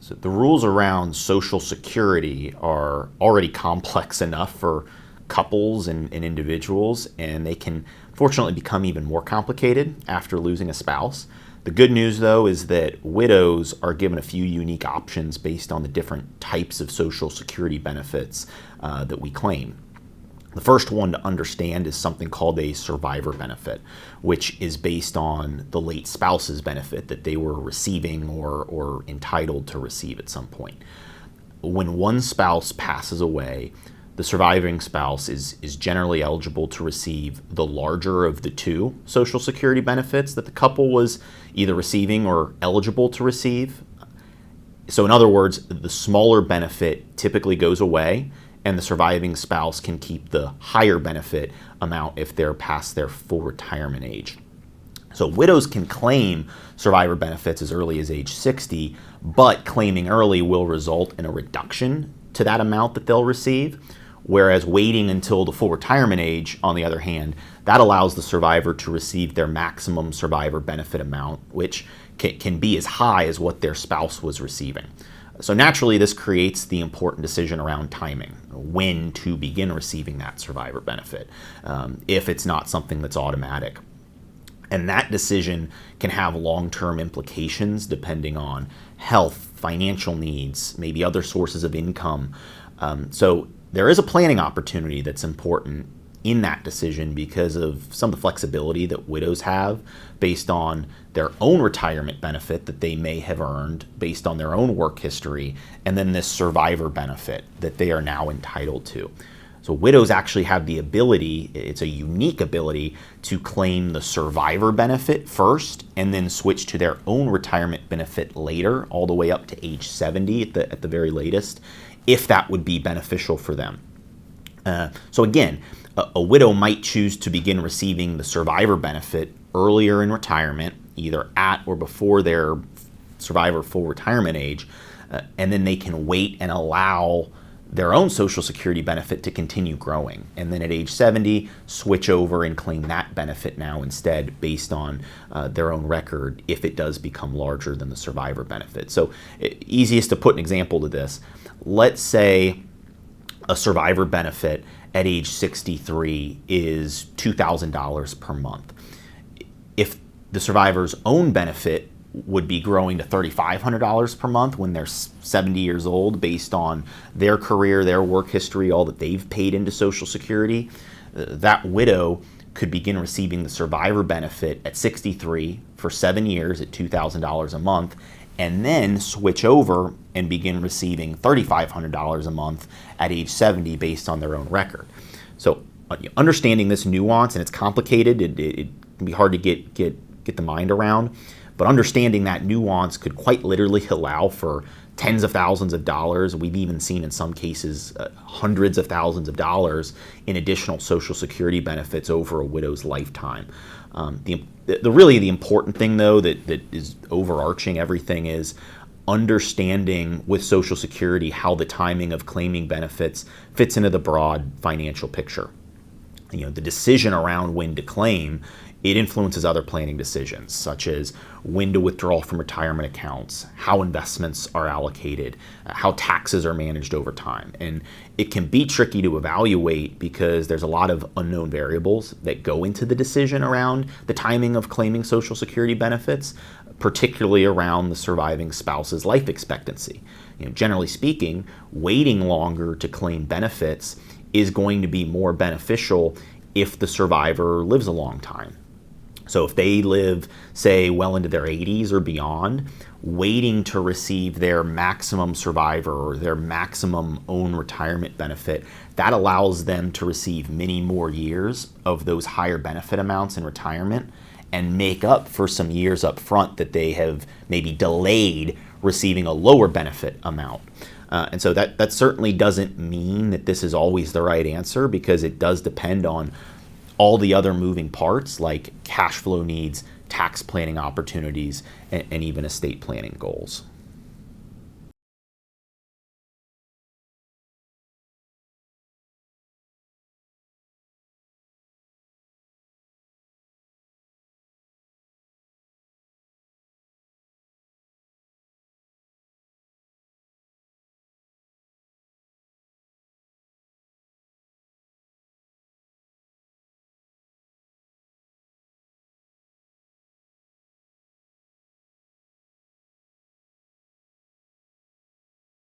So the rules around Social Security are already complex enough for couples and individuals, and they can fortunately become even more complicated after losing a spouse. The good news, though, is that widows are given a few unique options based on the different types of Social Security benefits that we claim. The first one to understand is something called a survivor benefit, which is based on the late spouse's benefit that they were receiving or entitled to receive at some point. When one spouse passes away, the surviving spouse is generally eligible to receive the larger of the two Social Security benefits that the couple was either receiving or eligible to receive. So in other words, the smaller benefit typically goes away, and the surviving spouse can keep the higher benefit amount if they're past their full retirement age. So widows can claim survivor benefits as early as age 60, but claiming early will result in a reduction to that amount that they'll receive, whereas waiting until the full retirement age, on the other hand, that allows the survivor to receive their maximum survivor benefit amount, which can be as high as what their spouse was receiving. So naturally, this creates the important decision around timing, when to begin receiving that survivor benefit, if it's not something that's automatic. And that decision can have long-term implications depending on health, financial needs, maybe other sources of income. So there is a planning opportunity that's important in that decision because of some of the flexibility that widows have based on their own retirement benefit that they may have earned based on their own work history, and then this survivor benefit that they are now entitled to. So widows actually have the ability, it's a unique ability, to claim the survivor benefit first and then switch to their own retirement benefit later, all the way up to age 70 at the very latest, if that would be beneficial for them. So again, a widow might choose to begin receiving the survivor benefit earlier in retirement, either at or before their survivor full retirement age, and then they can wait and allow their own Social Security benefit to continue growing. And then at age 70, switch over and claim that benefit now instead based on their own record if it does become larger than the survivor benefit. So easiest to put an example to this. Let's say a survivor benefit at age 63 is $2,000 per month. If the survivor's own benefit would be growing to $3,500 per month when they're 70 years old based on their career, their work history, all that they've paid into Social Security, that widow could begin receiving the survivor benefit at 63 for 7 years at $2,000 a month, and then switch over and begin receiving $3,500 a month at age 70 based on their own record. So understanding this nuance, and it's complicated, it can be hard to get the mind around, but understanding that nuance could quite literally allow for tens of thousands of dollars. We've even seen in some cases hundreds of thousands of dollars in additional Social Security benefits over a widow's lifetime. The important thing, though, that is overarching everything is understanding with Social Security how the timing of claiming benefits fits into the broad financial picture. The decision around when to claim, it influences other planning decisions, such as when to withdraw from retirement accounts, how investments are allocated, how taxes are managed over time. And it can be tricky to evaluate because there's a lot of unknown variables that go into the decision around the timing of claiming Social Security benefits, particularly around the surviving spouse's life expectancy. Generally speaking, waiting longer to claim benefits is going to be more beneficial if the survivor lives a long time. So if they live, say, well into their 80s or beyond, waiting to receive their maximum survivor or their maximum own retirement benefit, that allows them to receive many more years of those higher benefit amounts in retirement and make up for some years up front that they have maybe delayed receiving a lower benefit amount. And so that certainly doesn't mean that this is always the right answer, because it does depend on all the other moving parts like cash flow needs, tax planning opportunities, and even estate planning goals.